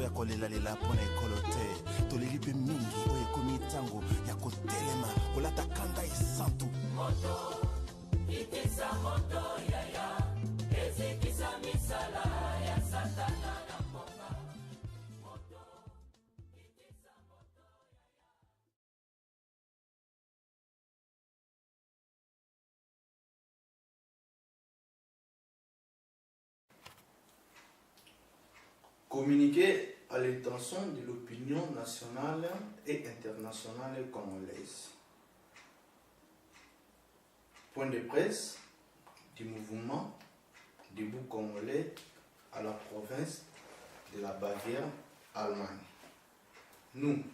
ya kolelalela mpona ekolo te toleli mpe mingi oyo ekomi ntango ya kotelema kolata kanda esantu moto itisa moto yaya ezikisa misala ya satana na mboka moto itisa moto yaya. Communiquer à l'intention de l'opinion nationale et internationale congolaise. Point de presse du mouvement debout congolais à la province de la Bavière, Allemagne. Nous,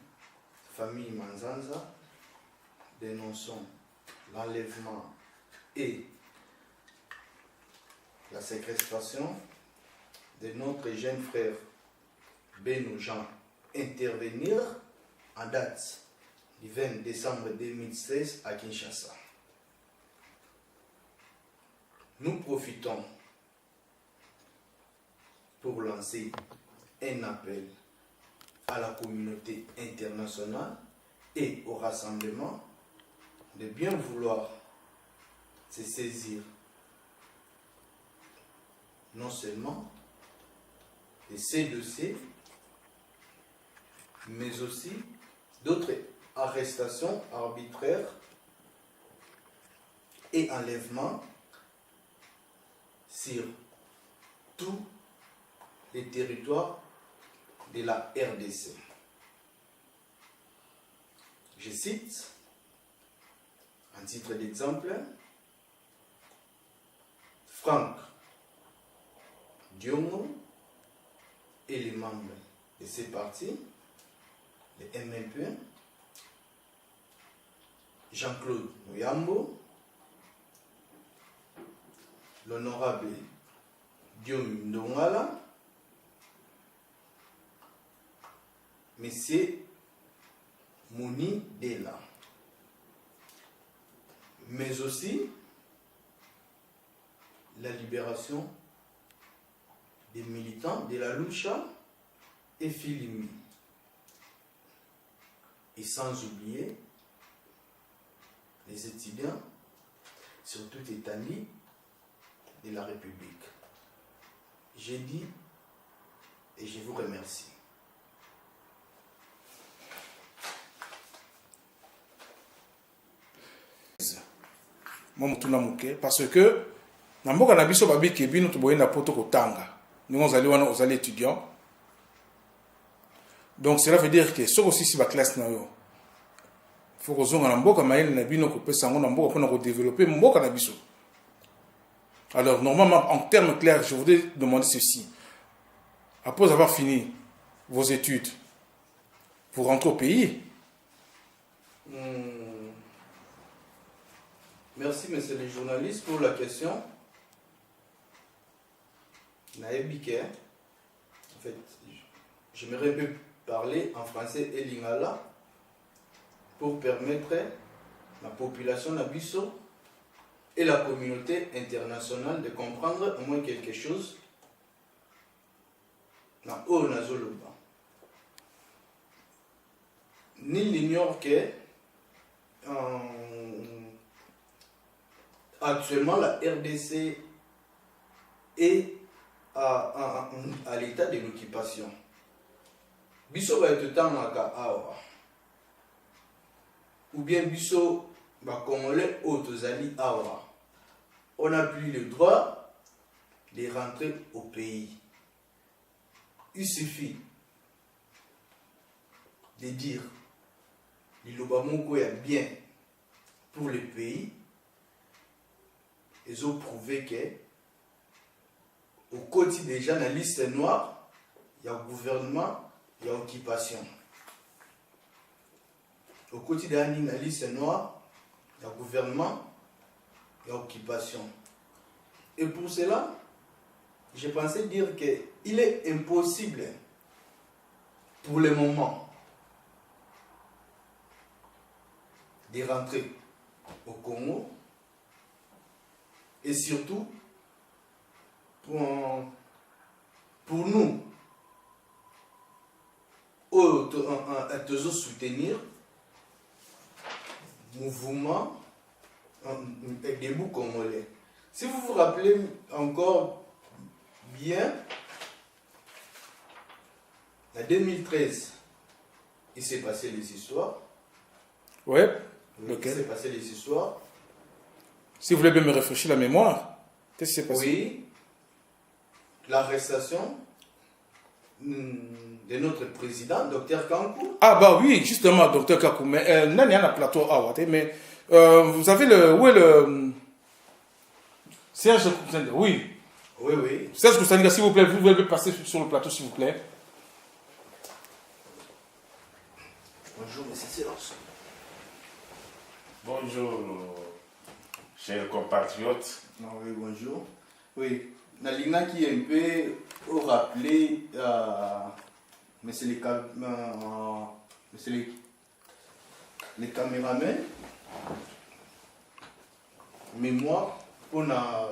famille Manzanza, dénonçons l'enlèvement et la séquestration de notre jeune frère Beno Jean intervenir en date du 20 décembre 2016 à Kinshasa. Nous profitons pour lancer un appel à la communauté internationale et au rassemblement de bien vouloir se saisir non seulement de ces dossiers, mais aussi d'autres arrestations arbitraires et enlèvements sur tous les territoires de la RDC. Je cite, en titre d'exemple, Franck Diomo et les membres de ces partis, le MLP, Jean-Claude Mouyambo, l'honorable Diom Ndongala, Monsieur Mouni Dela, mais aussi la libération des militants de la Lucha et Filimi. Et sans oublier les étudiants sur toute étendue de la République. J'ai dit et je vous remercie. Parce que na mboka na biso babiki bino toboye na poto kotanga nous allons étudiants. Donc cela veut dire que ce aussi si ba classe na yo faut que zonga na mboka maïl na bino ko pesa ngo na mboka pour développer mboka na biso. Alors normalement en termes clairs je voudrais demander ceci. Après avoir fini vos études vous rentrez au pays. Merci, monsieur le journaliste, pour la question. Naébike, en fait, j'aimerais un peu parler en français et lingala pour permettre la population Nabiso et la communauté internationale de comprendre au moins quelque chose. Na o nazoloba. Nul n'ignore que actuellement la RDC est à l'état de l'occupation. Biso va être temps à awa. Ou bien biso va congolais autozali awa. On n'a plus le droit de rentrer au pays. Il suffit de dire l'Ilobamoko est bien pour le pays. Ils ont prouvé que au côté déjà dans la liste noire, il y a gouvernement, il y a occupation. Au côté de la liste noire, il y a gouvernement, il y a occupation. Et pour cela, je pensais dire qu'il est impossible pour le moment de rentrer au Congo. Et surtout, pour nous, toujours soutenir le mouvement debout congolais. Si vous vous rappelez encore bien, en 2013, il s'est passé les histoires. Ouais. Il s'est passé les histoires. Si vous voulez bien me rafraîchir la mémoire, qu'est-ce qui s'est passé? Oui, l'arrestation de notre président, Dr Kankou. Ah bah oui, justement, Dr Kankou. Mais il y a un plateau à Ouate, mais vous avez le... Où est le... Serge Koussanika, oui. Oui, oui. Serge Koussanika, s'il vous plaît, vous pouvez passer sur le plateau, s'il vous plaît. Bonjour, monsieur Silence. Bonjour, chers compatriotes. Oui, bonjour. Oui, Nalina qui est un peu rappelé monsieur les caméramans. Mais moi, on a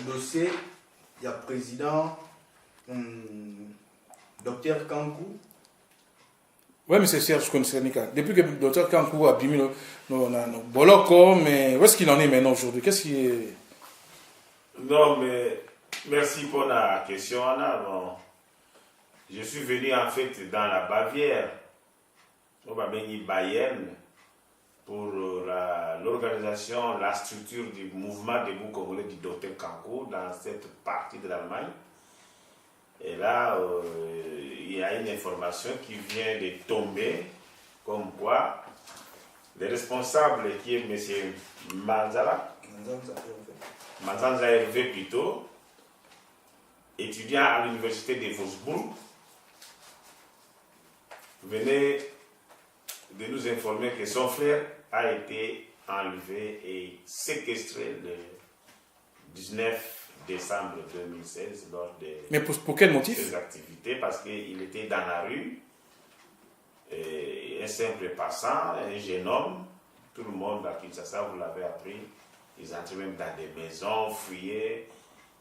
dossier, il y a président Dr Kankou. Oui, mais c'est Serge Koussanika. Depuis que le Dr Kankou a abîmé nos boloko, mais où est-ce qu'il en est maintenant aujourd'hui? Qu'est-ce qui est... Non, mais merci pour la question, Anna. Bon, je suis venu en fait dans la Bavière, au Bayern, pour l'organisation, la structure du mouvement debout congolais du Dr Kankou dans cette partie de l'Allemagne. Et là, il y a une information qui vient de tomber, comme quoi le responsable qui est M. Manzanza Hervé plutôt, étudiant à l'université de Wolfsburg, venait de nous informer que son frère a été enlevé et séquestré le 19 décembre 2016 lors de Mais pour quel motif? ses activités, parce qu'il était dans la rue, et un simple passant, un jeune homme, tout le monde à Kinshasa, vous l'avez appris, ils entraient même dans des maisons, fouillaient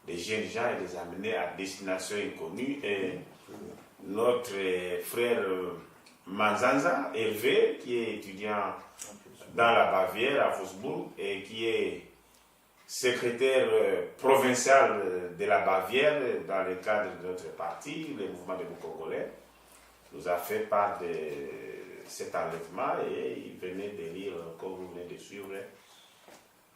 des jeunes gens et les amenaient à destination inconnue. Et notre frère Manzanza Hervé, qui est étudiant dans la Bavière à Wolfsburg et qui est secrétaire provincial de la Bavière dans le cadre de notre parti, le mouvement debout congolais, nous a fait part de cet enlèvement et il venait de lire, comme vous venez de suivre,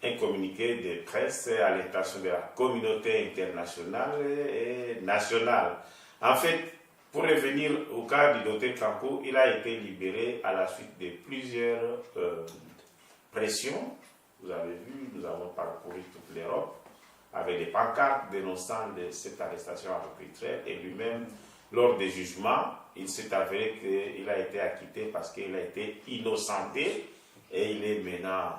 un communiqué de presse à l'intention de la communauté internationale et nationale. En fait, pour revenir au cas du Dr Kankou, il a été libéré à la suite de plusieurs pressions. Vous avez vu, nous avons parcouru toute l'Europe avec des pancartes dénonçant cette arrestation arbitraire et lui-même, lors des jugements, il s'est avéré qu'il a été acquitté parce qu'il a été innocenté et il est maintenant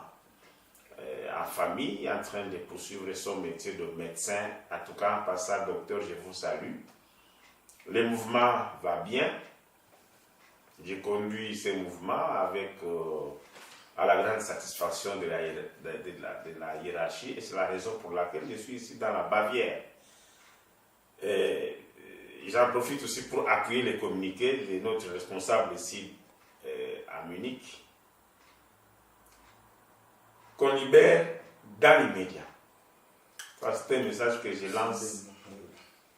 en famille en train de poursuivre son métier de médecin. En tout cas, en passant, docteur, je vous salue. Le mouvement va bien. J'ai conduit ce mouvement avec... à la grande satisfaction de la hiérarchie, et c'est la raison pour laquelle je suis ici dans la Bavière. J'en profite aussi pour appuyer les communiqués de notre responsable ici à Munich, qu'on libère dans l'immédiat. C'est un message que je lance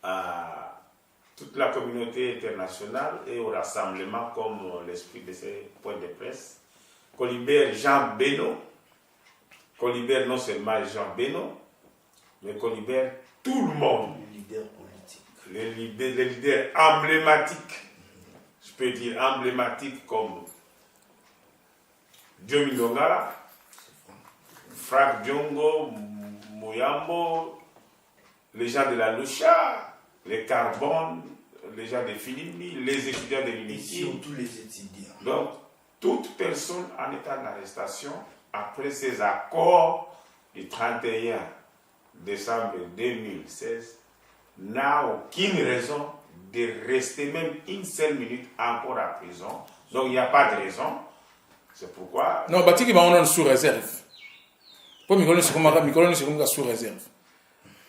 à toute la communauté internationale et au rassemblement comme l'esprit de ces points de presse. Qu'on libère Jean Beno, qu'on libère non seulement Jean Beno, mais qu'on libère tout le monde. Les leaders emblématiques, je peux dire emblématiques comme Diomi Ndongala, Franck Diongo, Mouyambo, les gens de la Lucha, les Carbone, les gens de Philippi, les étudiants de l'Unity. Surtout les étudiants. Donc, toute personne en état d'arrestation, après ces accords du 31 décembre 2016, n'a aucune raison de rester même une seule minute encore à prison. Donc, il n'y a pas de raison. C'est pourquoi... Non, Batiki, on est sous réserve. Pour Mikolo, c'est comme sous réserve.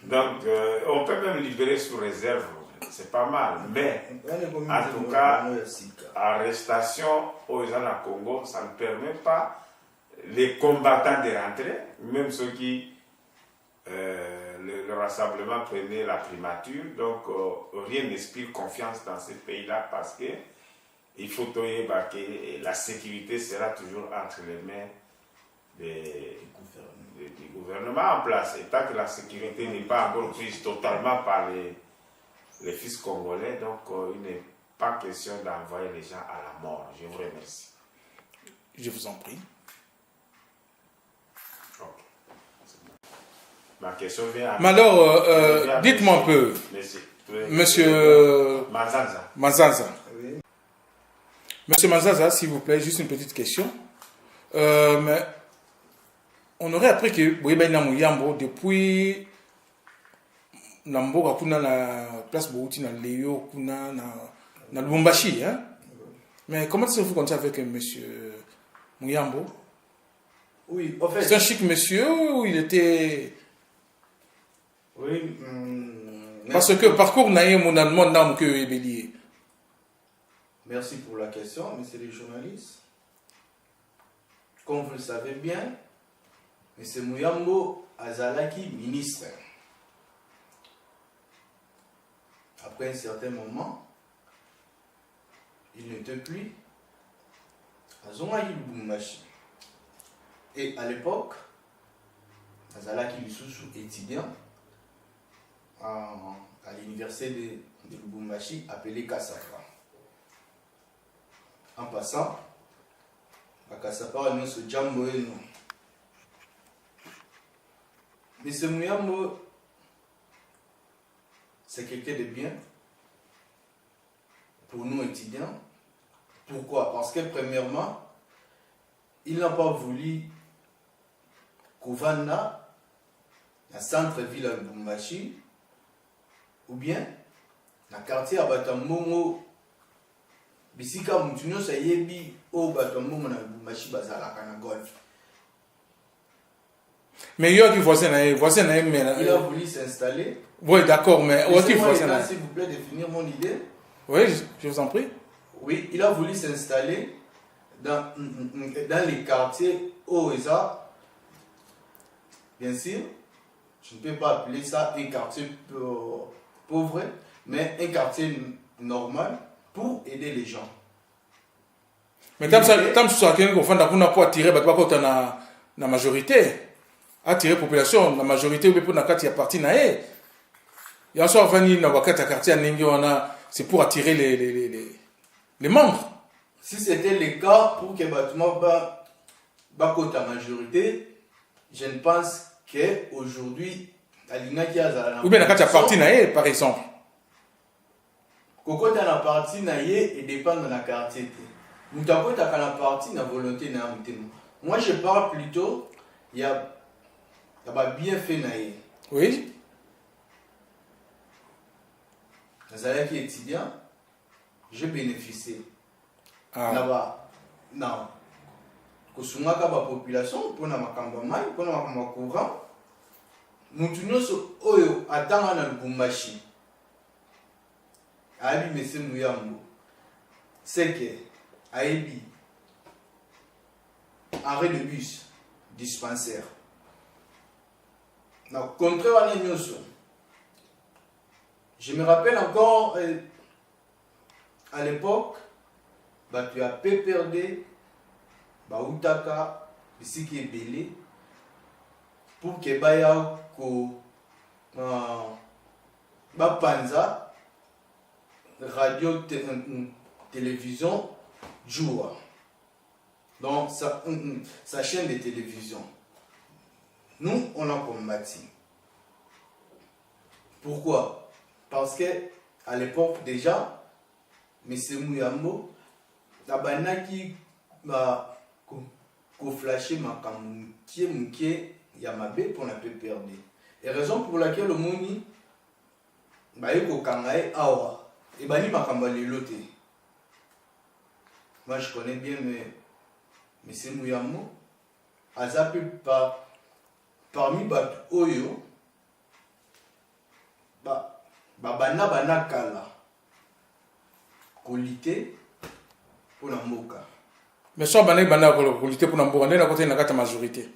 Donc, on peut même libérer sous réserve. c'est pas mal. Mais, en tout cas, arrestation aux gens à Congo, ça ne permet pas les combattants de rentrer, même ceux qui, le rassemblement prenait la primature. Donc, rien n'inspire confiance dans ces pays-là parce que il faut que la sécurité sera toujours entre les mains du gouvernement en place. Et tant que la sécurité n'est pas encore prise totalement par les fils congolais, donc il n'est pas question d'envoyer les gens à la mort. Je vous remercie. Je vous en prie. Ma question vient à... Mais alors, dites-moi un peu, Monsieur Manzanza. Manzanza. Oui. Monsieur Manzanza, s'il vous plaît, juste une petite question. Mais on aurait appris que Boyeba Mouyambo, depuis Namboka kuna la place Bouti, na Léo, kuna na Lubumbashi, hein? Mais comment est-ce que vous comptez avec Monsieur Mouyambo? Oui, en fait... C'est un chic monsieur ou il était... Oui, Parce que parcours naïe mon allemand n'am que ébélier. merci pour la question, messieurs les journalistes. Comme vous le savez bien, M. Mouyambo Azalaki, ministre. Après un certain moment, il n'était plus à Zongaï Lubumbashi. Et à l'époque, Azalaki Lussousou étudiant à l'université de Lubumbashi appelée Kassapa. En passant, à Kassapa, on a ce Djambo et non. Mais ce Mouyambo, c'est quelqu'un de bien pour nous étudiants. Pourquoi? Parce que premièrement, il n'a pas voulu Kouvanda, la centre-ville à Lubumbashi, ou bien dans le quartier à Batambomo, Bisika Moutunyo Sayebi, au Batambomo na Lubumbashi, Bazalaka na golf. Mais il y a qui voisin, mais... Il a voulu s'installer. Oui, d'accord, mais... Laissez-moi, s'il vous plaît, de finir mon idée. Oui, je vous en prie. Oui, il a voulu s'installer dans les quartiers Oeza. Bien sûr, je ne peux pas appeler ça un quartier pauvre, mais un quartier normal pour aider les gens. Mais tant que ça pour attirer la majorité, attirer la population, la majorité pour la partie nae. Il y a un soir venu dans le quartier c'est pour attirer les membres. Si c'était le cas pour que le bâtiment bat la majorité, je ne pense qu'aujourd'hui, ou bien la partie nae, par exemple. Koko dans la partie naie et dépend de la quartier. Moutako dans la partie na volonté na mutemo. Moi je parle plutôt il y a bien fait naie. Oui. Nazala qui est étudiant, je bénéficie. Ah. Là-bas, non. Kosungaka ba population pour na makamba mai, pour na makamba courant. Mutunyo so oyo atanga na Lubumbashi. Abi M. Mouyambo, c'est que Aebi, arrêt de bus, dispensaire. Donc, contraire à l'Ignoso, je me rappelle encore à l'époque, tu as PPRD, Outaka, ici qui est belé, pour que Baya ko Panza. Radio, télévision, jour. Donc, sa chaîne de télévision. Nous, on a combattu. Pourquoi? Parce que à l'époque, déjà, M. Mouyambo, la banaki m'a flashé ma kamouké yamabe pour la PPRD. Et raison pour laquelle le Mouni, Bayeko Kangae Awa. Et bani makamba lelote. Moi je connais bien M. Mouyambo. Azapi parmi bat oyo babana bana kala kolité pour la mboka. Mais soit bané bana kolité pour la mboka, n'est la côté na kata majorité.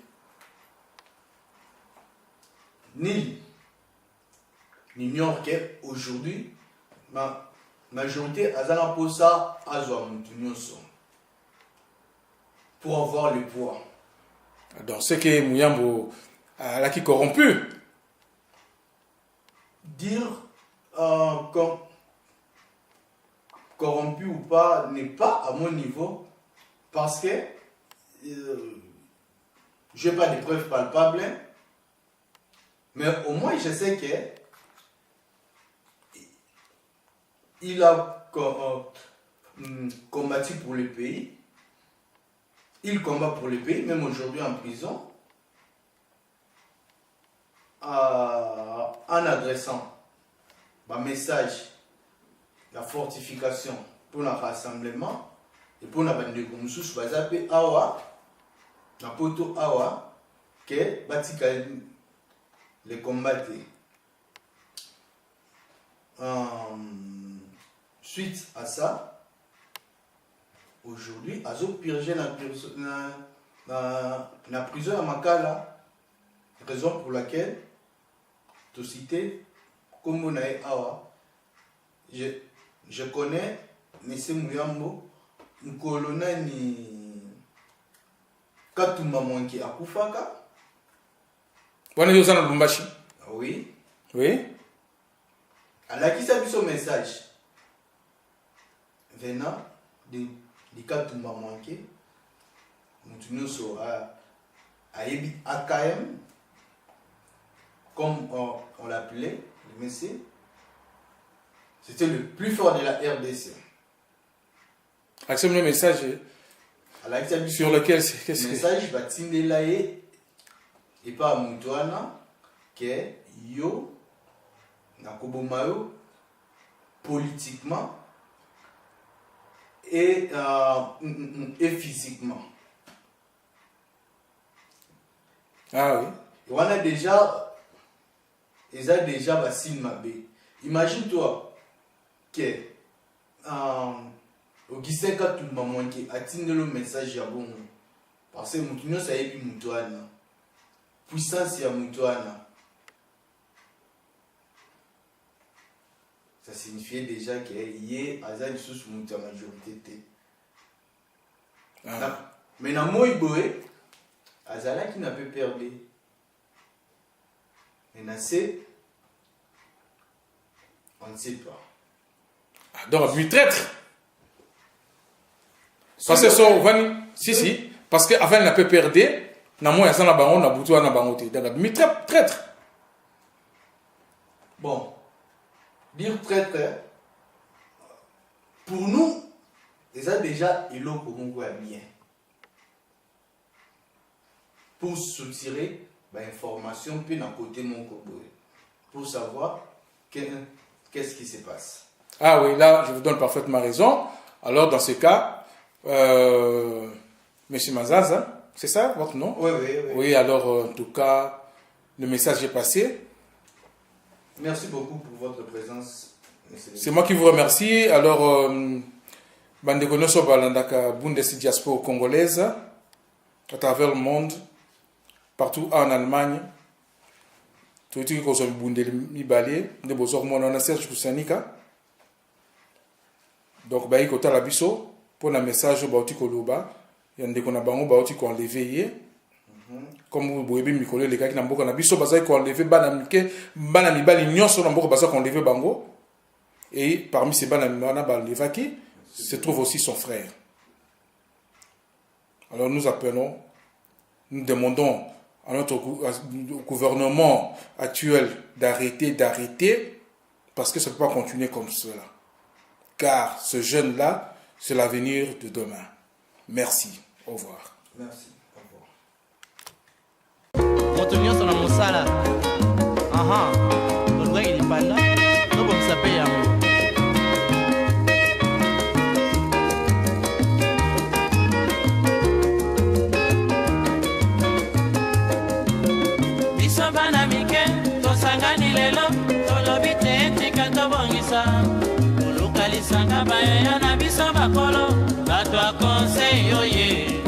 Ni n'ignore qu'aujourd'hui ma majorité azala posa azwa mutu nyonso pour avoir le poids. Donc c'est que Mouyambo a qui corrompu. Dire corrompu ou pas n'est pas à mon niveau parce que je n'ai pas de preuves palpables, mais au moins je sais que il a combattu pour le pays, il combat pour le pays, même aujourd'hui en prison, en adressant un message, la fortification pour le rassemblement et pour la bande de Goumsous, bazape awa, na poto awa, que batika les combattre. Suite à ça, aujourd'hui, Azo purgé la prison à Makala, raison pour laquelle tu citais comme on a awa. Je connais M. Mouyambo, un colonel ni Katuma Mwanki Akufaka. Wana yozana Lumbashi. Oui. Oui. Elle a qui s'habille son message venant de Katuma Mwanki. Nous sommes à AKM, comme on l'appelait, le monsieur. C'était le plus fort de la RDC. Accepte le message sur lequel c'est le message va tindelaye et pas à Moutouana que yo nakobomayo politiquement et physiquement. Ah oui. Et on a déjà Bassine Mabé. Imagine-toi que Augustin Katuma Mwanki a tenu le message à bon. Parce que Moutouno ça y est Moutouana. Puissance ya Moutouana. Ça signifiait déjà qu'il y a Azal sous Moutouana majorité. Mais dans Moïboé, Azala qui n'a pas perdu. Mais c'est on ne sait pas. Donc, lui traître. Parce que son Vani, si, parce que avant n'a pas perdu, n'a moins ça n'a pas n'a boutou n'a pas monté. Donc, lui traître. Bon, dire traître, pour nous, ça déjà il faut qu'on voit bien. Pour soutirer l'information puis d'un côté mon coboy, pour savoir qu'est-ce qui se passe. Ah oui, là, je vous donne parfaitement raison. Alors, dans ce cas, Monsieur Mazaza, c'est ça votre nom? Oui. Oui, alors, en tout cas, le message est passé. Merci beaucoup pour votre présence. C'est moi qui vous remercie. Alors, Bandegonoso Balandaka Bundesdiaspora congolaise, à travers le monde, partout en Allemagne, tout ce qui est Bundesliga, de Bozor Monona Serge Koussanika. Donc, bah, il y a la biso pour un message bauti koloba, il y a des qu'on a bango bauti qu'on l'éveillé. Comme vous voyez, Mikolo, les gars qui n'ont pas na biso, baza qu'on l'éveille, banamike, banami bali nyonso n'ont pas baza qu'on l'éveille bango. Et parmi ces banami balevaki se trouve aussi son frère. Alors nous appelons, nous demandons à notre gouvernement actuel d'arrêter, parce que ça ne peut pas continuer comme cela. Car ce jeune-là, c'est l'avenir de demain. Merci. Au revoir. Merci. Au revoir. Motonio sona mosala. Aha. Olwa ilipanda. Nobo msape yango. Biso bana mike tosangani lelo tolobite tikata kobongisa kolukalisanga bayeya na biso bakolo bato ya conseil oye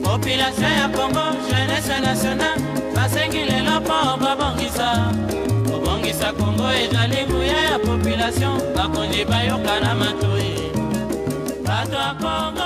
population ya Congo jeunesse nationale basengi lelo mpo babongisa kobongisa Congo ezali nguya ya population bakonzi bayoka na matoi bato ya Congo